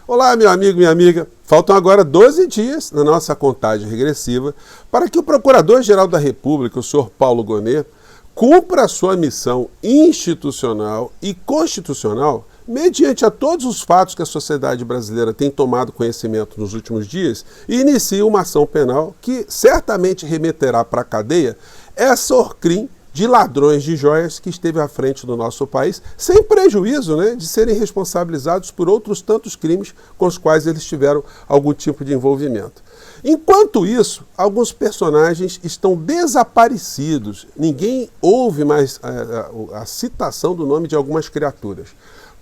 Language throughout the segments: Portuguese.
Olá, meu amigo, minha amiga. Faltam agora 12 dias na nossa contagem regressiva para que o Procurador-Geral da República, o senhor Paulo Gonet, cumpra a sua missão institucional e constitucional mediante a todos os fatos que a sociedade brasileira tem tomado conhecimento nos últimos dias e inicie uma ação penal que certamente remeterá para a cadeia essa orcrim de ladrões de joias que esteve à frente do nosso país, sem prejuízo, de serem responsabilizados por outros tantos crimes com os quais eles tiveram algum tipo de envolvimento. Enquanto isso, alguns personagens estão desaparecidos. Ninguém ouve mais a citação do nome de algumas criaturas.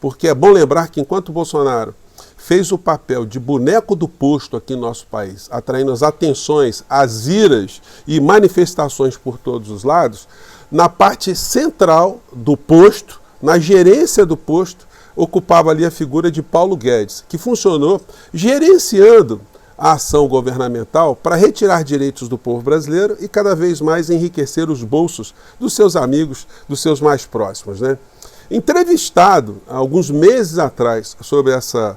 Porque é bom lembrar que enquanto Bolsonaro fez o papel de boneco do posto aqui no nosso país, atraindo as atenções, as iras e manifestações por todos os lados, na parte central do posto, na gerência do posto, ocupava ali a figura de Paulo Guedes, que funcionou gerenciando a ação governamental para retirar direitos do povo brasileiro e cada vez mais enriquecer os bolsos dos seus amigos, dos seus mais próximos, Entrevistado há alguns meses atrás sobre essa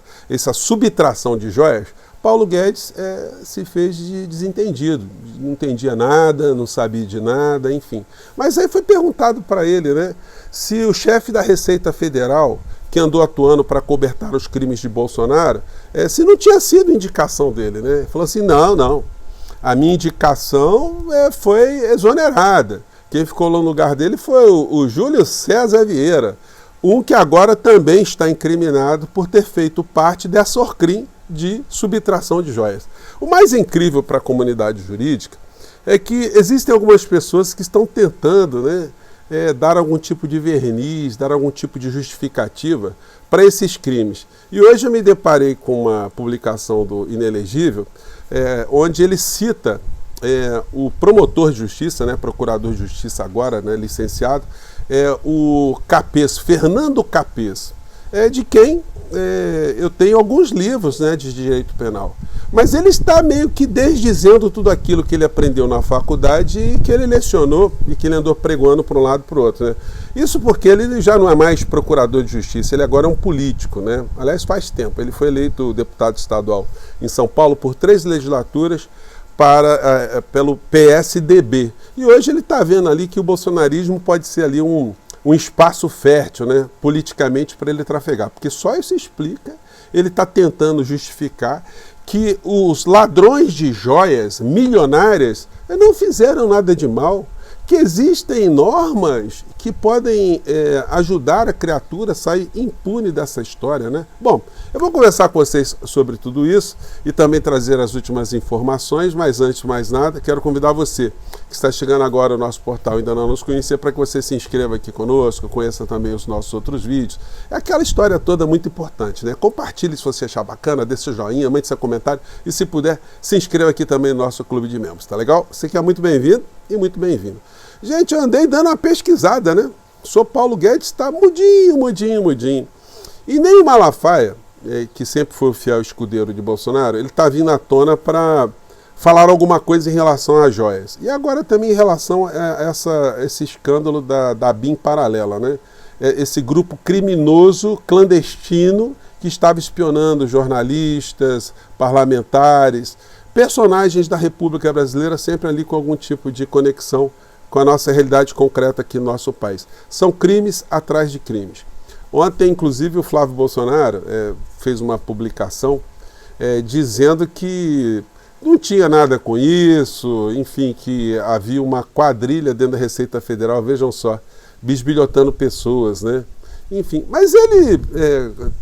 subtração de joias, Paulo Guedes se fez de desentendido, não entendia nada, não sabia de nada, enfim. Mas aí foi perguntado para ele, se o chefe da Receita Federal, que andou atuando para cobertar os crimes de Bolsonaro, se não tinha sido indicação dele, Ele falou assim, não, a minha indicação foi exonerada. Quem ficou no lugar dele foi o Júlio César Vieira, um que agora também está incriminado por ter feito parte dessa orcrim de subtração de joias. O mais incrível para a comunidade jurídica é que existem algumas pessoas que estão tentando dar algum tipo de verniz, dar algum tipo de justificativa para esses crimes. E hoje eu me deparei com uma publicação do Inelegível, onde ele cita o promotor de justiça, procurador de justiça agora, licenciado, o Capês, Fernando Capês, de quem eu tenho alguns livros de direito penal. Mas ele está meio que desdizendo tudo aquilo que ele aprendeu na faculdade e que ele lecionou e que ele andou pregoando para um lado e para o outro. Isso porque ele já não é mais procurador de justiça, ele agora é um político. Aliás, faz tempo. Ele foi eleito deputado estadual em São Paulo por 3 legislaturas pelo PSDB. E hoje ele está vendo ali que o bolsonarismo pode ser ali um espaço fértil, politicamente, para ele trafegar. Porque só isso explica, ele está tentando justificar que os ladrões de joias milionárias não fizeram nada de mal, que existem normas que podem ajudar a criatura a sair impune dessa história, Bom, eu vou conversar com vocês sobre tudo isso e também trazer as últimas informações, mas antes de mais nada, quero convidar você que está chegando agora ao nosso portal e ainda não nos conhecer, para que você se inscreva aqui conosco, conheça também os nossos outros vídeos. É aquela história toda muito importante, Compartilhe se você achar bacana, dê seu joinha, mande seu comentário e, se puder, se inscreva aqui também no nosso clube de membros, tá legal? Você que é muito bem-vindo e muito bem-vindo. Gente, eu andei dando uma pesquisada, O senhor Paulo Guedes está mudinho. E nem o Malafaia, que sempre foi o fiel escudeiro de Bolsonaro, ele está vindo à tona para falar alguma coisa em relação às joias. E agora também em relação a esse escândalo da BIM paralela, Esse grupo criminoso, clandestino, que estava espionando jornalistas, parlamentares, personagens da República Brasileira, sempre ali com algum tipo de conexão com a nossa realidade concreta aqui no nosso país. São crimes atrás de crimes. Ontem, inclusive, o Flávio Bolsonaro fez uma publicação dizendo que não tinha nada com isso, enfim, que havia uma quadrilha dentro da Receita Federal, vejam só, bisbilhotando pessoas, Enfim, mas ele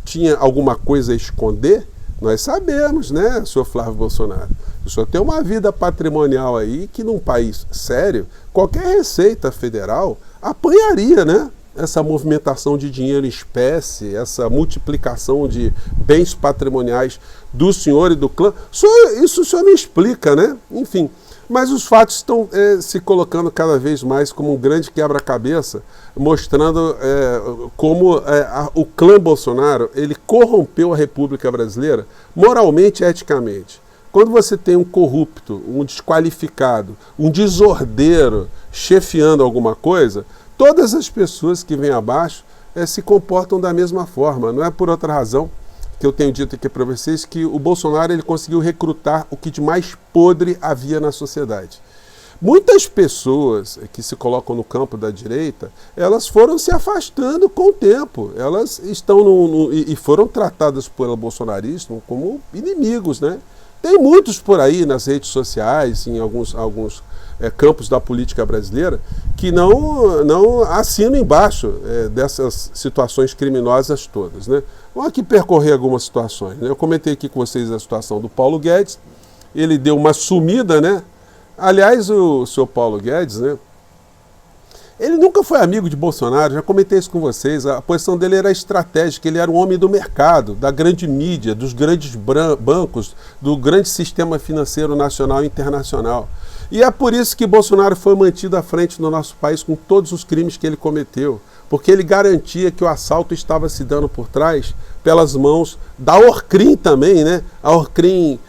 tinha alguma coisa a esconder? Nós sabemos, senhor Flávio Bolsonaro. O senhor tem uma vida patrimonial aí que, num país sério, qualquer Receita Federal apanharia, essa movimentação de dinheiro em espécie, essa multiplicação de bens patrimoniais do senhor e do clã. Isso o senhor me explica, Enfim, mas os fatos estão se colocando cada vez mais como um grande quebra-cabeça, mostrando como o clã Bolsonaro ele corrompeu a República Brasileira moralmente e eticamente. Quando você tem um corrupto, um desqualificado, um desordeiro chefiando alguma coisa, todas as pessoas que vêm abaixo se comportam da mesma forma. Não é por outra razão que eu tenho dito aqui para vocês, que o Bolsonaro ele conseguiu recrutar o que de mais podre havia na sociedade. Muitas pessoas que se colocam no campo da direita, elas foram se afastando com o tempo. Elas estão e foram tratadas pelo bolsonarismo como inimigos, né? Tem muitos por aí nas redes sociais, em alguns campos da política brasileira, que não assinam embaixo dessas situações criminosas todas, né? Vamos aqui percorrer algumas situações, né? Eu comentei aqui com vocês a situação do Paulo Guedes. Ele deu uma sumida, né? Aliás, o senhor Paulo Guedes, né? Ele nunca foi amigo de Bolsonaro, já comentei isso com vocês. A posição dele era estratégica, ele era um homem do mercado, da grande mídia, dos grandes bancos, do grande sistema financeiro nacional e internacional. E é por isso que Bolsonaro foi mantido à frente no nosso país com todos os crimes que ele cometeu, porque ele garantia que o assalto estava se dando por trás pelas mãos da Orcrim também, né? A Orcrim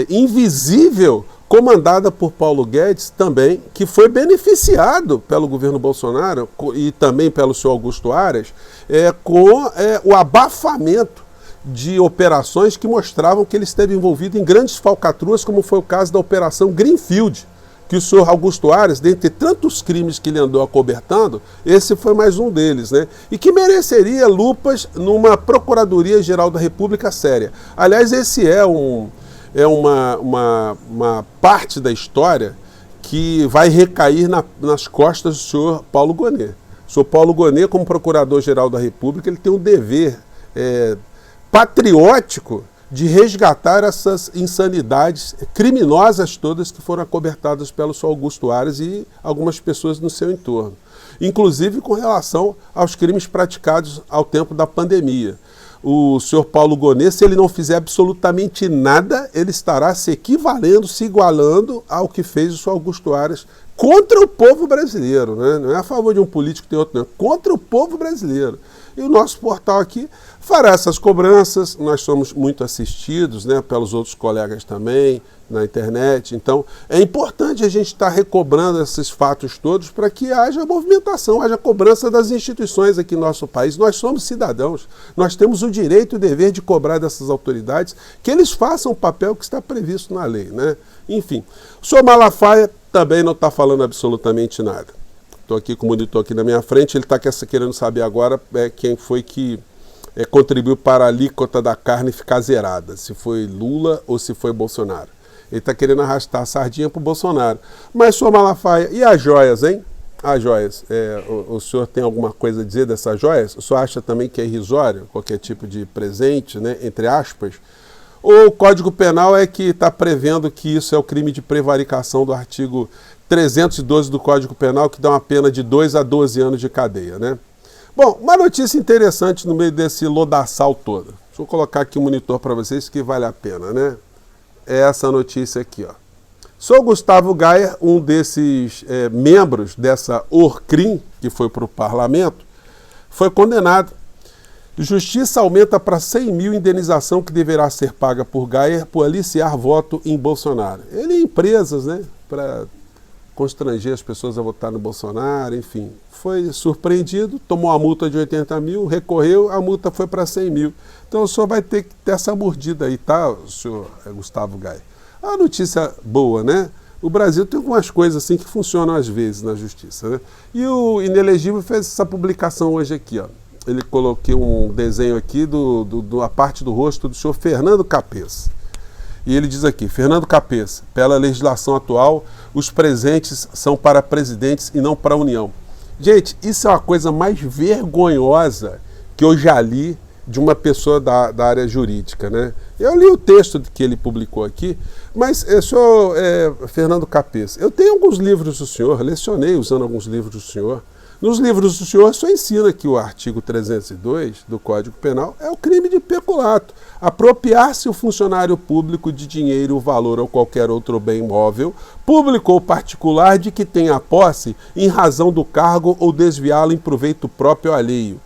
invisível, comandada por Paulo Guedes também, que foi beneficiado pelo governo Bolsonaro e também pelo senhor Augusto Aras, com o abafamento de operações que mostravam que ele esteve envolvido em grandes falcatruas, como foi o caso da Operação Greenfield, que o senhor Augusto Aras, dentre tantos crimes que ele andou acobertando, esse foi mais um deles, né? E que mereceria lupas numa Procuradoria-Geral da República séria. Aliás, esse é uma parte da história que vai recair nas costas do senhor Paulo Gonet. O senhor Paulo Gonet, como Procurador-Geral da República, ele tem um dever patriótico de resgatar essas insanidades criminosas todas que foram acobertadas pelo senhor Augusto Aras e algumas pessoas no seu entorno. Inclusive com relação aos crimes praticados ao tempo da pandemia. O senhor Paulo Gonet, se ele não fizer absolutamente nada, ele estará se equivalendo, se igualando ao que fez o senhor Augusto Aras contra o povo brasileiro, né? Não é a favor de um político que tem outro, não, contra o povo brasileiro. E o nosso portal aqui fará essas cobranças, nós somos muito assistidos, né, pelos outros colegas também, na internet. Então, é importante a gente estar recobrando esses fatos todos para que haja movimentação, haja cobrança das instituições aqui no nosso país. Nós somos cidadãos, nós temos o direito e o dever de cobrar dessas autoridades que eles façam o papel que está previsto na lei, né? Enfim, o senhor Malafaia também não está falando absolutamente nada. Estou aqui com o monitor aqui na minha frente, ele está querendo saber agora quem foi que contribuiu para a alíquota da carne ficar zerada, se foi Lula ou se foi Bolsonaro. Ele está querendo arrastar a sardinha para o Bolsonaro. Mas, senhor Malafaia, e as joias, hein? As joias. O senhor tem alguma coisa a dizer dessas joias? O senhor acha também que é irrisório qualquer tipo de presente, né? Entre aspas? Ou o Código Penal é que está prevendo que isso é o crime de prevaricação do artigo 312 do Código Penal, que dá uma pena de 2 a 12 anos de cadeia, né? Bom, uma notícia interessante no meio desse lodaçal todo. Deixa eu colocar aqui o monitor para vocês que vale a pena, né? É essa notícia aqui, ó. Sou Gustavo Gayer, um desses membros dessa Orcrim, que foi para o parlamento, foi condenado. Justiça aumenta para 100 mil indenização que deverá ser paga por Gayer por aliciar voto em Bolsonaro. Ele e empresas, né, para constranger as pessoas a votar no Bolsonaro, enfim. Foi surpreendido, tomou uma multa de 80 mil, recorreu, a multa foi para 100 mil. Então o senhor vai ter que ter essa mordida aí, tá, senhor Gustavo Gayer? A notícia boa, né? O Brasil tem algumas coisas assim que funcionam às vezes na justiça, né? E o Inelegível fez essa publicação hoje aqui, ó. Ele colocou um desenho aqui da parte do rosto do senhor Fernando Capeça. E ele diz aqui, Fernando Capeça, pela legislação atual, os presentes são para presidentes e não para a União. Gente, isso é uma coisa mais vergonhosa que eu já li de uma pessoa da área jurídica, né? Eu li o texto que ele publicou aqui, mas senhor Fernando Capeça, eu tenho alguns livros do senhor, lecionei usando alguns livros do senhor. Nos livros do senhor só ensina que o artigo 302 do Código Penal é o crime de peculato. Apropriar-se o funcionário público de dinheiro, valor ou qualquer outro bem móvel, público ou particular de que tenha posse em razão do cargo ou desviá-lo em proveito próprio ou alheio.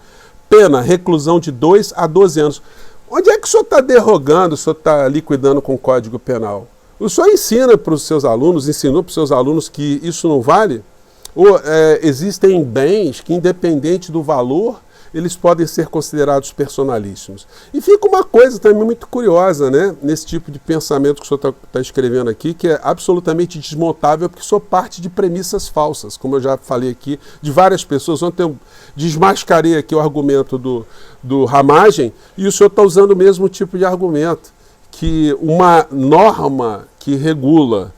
Pena, reclusão de 2 a 12 anos. Onde é que o senhor está derrogando, o senhor está liquidando com o Código Penal? O senhor ensina para os seus alunos, ensinou para os seus alunos que isso não vale? Ou existem bens que, independente do valor, eles podem ser considerados personalíssimos. E fica uma coisa também muito curiosa, né, nesse tipo de pensamento que o senhor está escrevendo aqui, que é absolutamente desmontável, porque só parte de premissas falsas, como eu já falei aqui, de várias pessoas. Ontem eu desmascarei aqui o argumento do Ramagem, e o senhor está usando o mesmo tipo de argumento, que uma norma que regula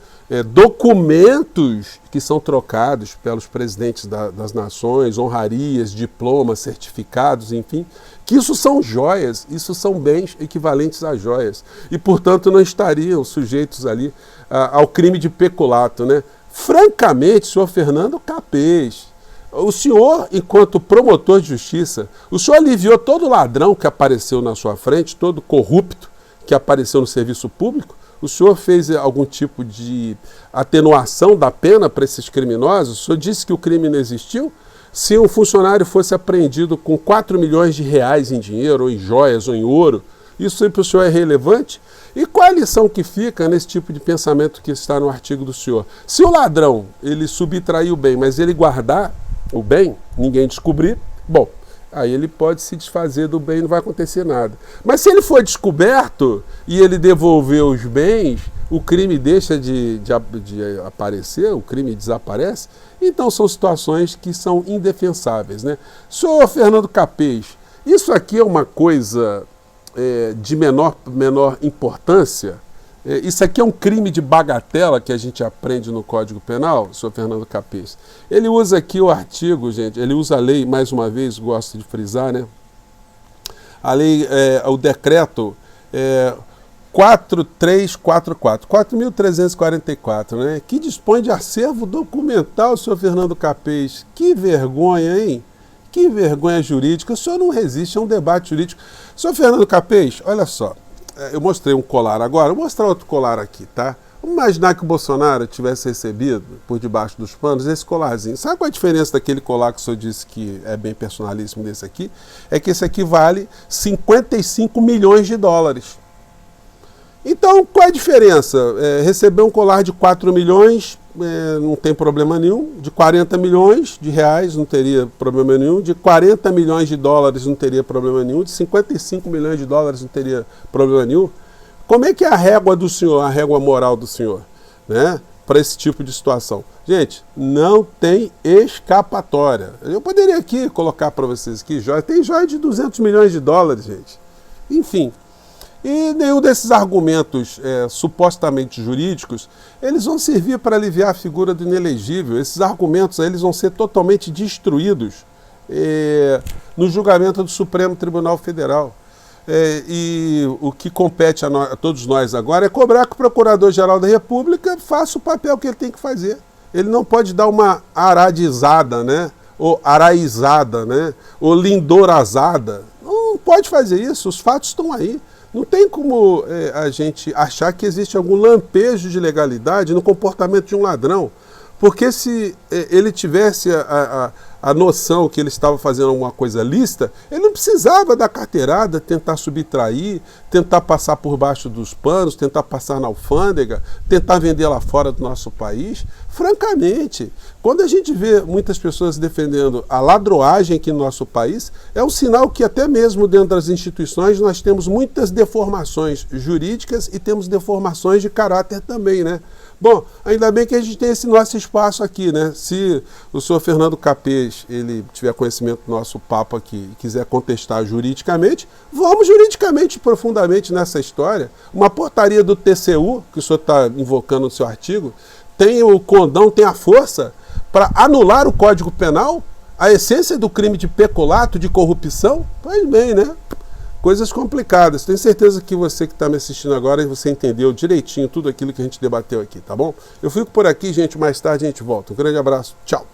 documentos que são trocados pelos presidentes das nações, honrarias, diplomas, certificados, enfim, que isso são joias, isso são bens equivalentes a joias. E, portanto, não estariam sujeitos ali ao crime de peculato, né? Francamente, senhor Fernando Capês, o senhor, enquanto promotor de justiça, o senhor aliviou todo ladrão que apareceu na sua frente, todo corrupto que apareceu no serviço público? O senhor fez algum tipo de atenuação da pena para esses criminosos? O senhor disse que o crime não existiu? Se um funcionário fosse apreendido com 4 milhões de reais em dinheiro, ou em joias, ou em ouro, isso para o senhor é relevante? E qual é a lição que fica nesse tipo de pensamento que está no artigo do senhor? Se o ladrão, ele subtrair o bem, mas ele guardar o bem, ninguém descobrir, bom, aí ele pode se desfazer do bem e não vai acontecer nada. Mas se ele for descoberto e ele devolver os bens, o crime deixa de aparecer, o crime desaparece. Então são situações que são indefensáveis, né? Senhor Fernando Capês, isso aqui é uma coisa de menor importância? Isso aqui é um crime de bagatela que a gente aprende no Código Penal, senhor Fernando Capês. Ele usa aqui o artigo, gente, ele usa a lei, mais uma vez, gosto de frisar, né? A lei, o decreto 4.344, né? Que dispõe de acervo documental, senhor Fernando Capês. Que vergonha, hein? Que vergonha jurídica. O senhor não resiste a um debate jurídico. Senhor Fernando Capês, olha só. Eu mostrei um colar agora, vou mostrar outro colar aqui, tá? Vamos imaginar que o Bolsonaro tivesse recebido, por debaixo dos panos, esse colarzinho. Sabe qual a diferença daquele colar que o senhor disse que é bem personalíssimo desse aqui? É que esse aqui vale 55 milhões de dólares. Então, qual é a diferença? Receber um colar de 4 milhões não tem problema nenhum, de 40 milhões de reais não teria problema nenhum, de 40 milhões de dólares não teria problema nenhum, de 55 milhões de dólares não teria problema nenhum. Como é que é a régua do senhor, a régua moral do senhor, né, para esse tipo de situação? Gente, não tem escapatória. Eu poderia aqui colocar para vocês aqui, tem joia de 200 milhões de dólares, gente. Enfim. E nenhum desses argumentos supostamente jurídicos, eles vão servir para aliviar a figura do inelegível. Esses argumentos eles vão ser totalmente destruídos no julgamento do Supremo Tribunal Federal. E o que compete a todos nós agora é cobrar que o Procurador-Geral da República faça o papel que ele tem que fazer. Ele não pode dar uma aradizada, né? Ou araizada, né? Ou lindorazada. Não pode fazer isso, os fatos estão aí. Não tem como a gente achar que existe algum lampejo de legalidade no comportamento de um ladrão, porque se ele tivesse a noção que ele estava fazendo alguma coisa lícita, ele não precisava da carteirada, tentar subtrair, tentar passar por baixo dos panos, tentar passar na alfândega, tentar vender lá fora do nosso país. Francamente, quando a gente vê muitas pessoas defendendo a ladroagem aqui no nosso país, é um sinal que até mesmo dentro das instituições nós temos muitas deformações jurídicas e temos deformações de caráter também, né? Bom, ainda bem que a gente tem esse nosso espaço aqui, né? Se o senhor Fernando Capês, ele tiver conhecimento do nosso papo aqui e quiser contestar juridicamente, vamos juridicamente profundamente nessa história. Uma portaria do TCU, que o senhor está invocando no seu artigo, tem o condão, tem a força para anular o Código Penal, a essência do crime de peculato, de corrupção? Pois bem, né? Coisas complicadas. Tenho certeza que você que está me assistindo agora, você entendeu direitinho tudo aquilo que a gente debateu aqui, tá bom? Eu fico por aqui, gente. Mais tarde a gente volta. Um grande abraço. Tchau.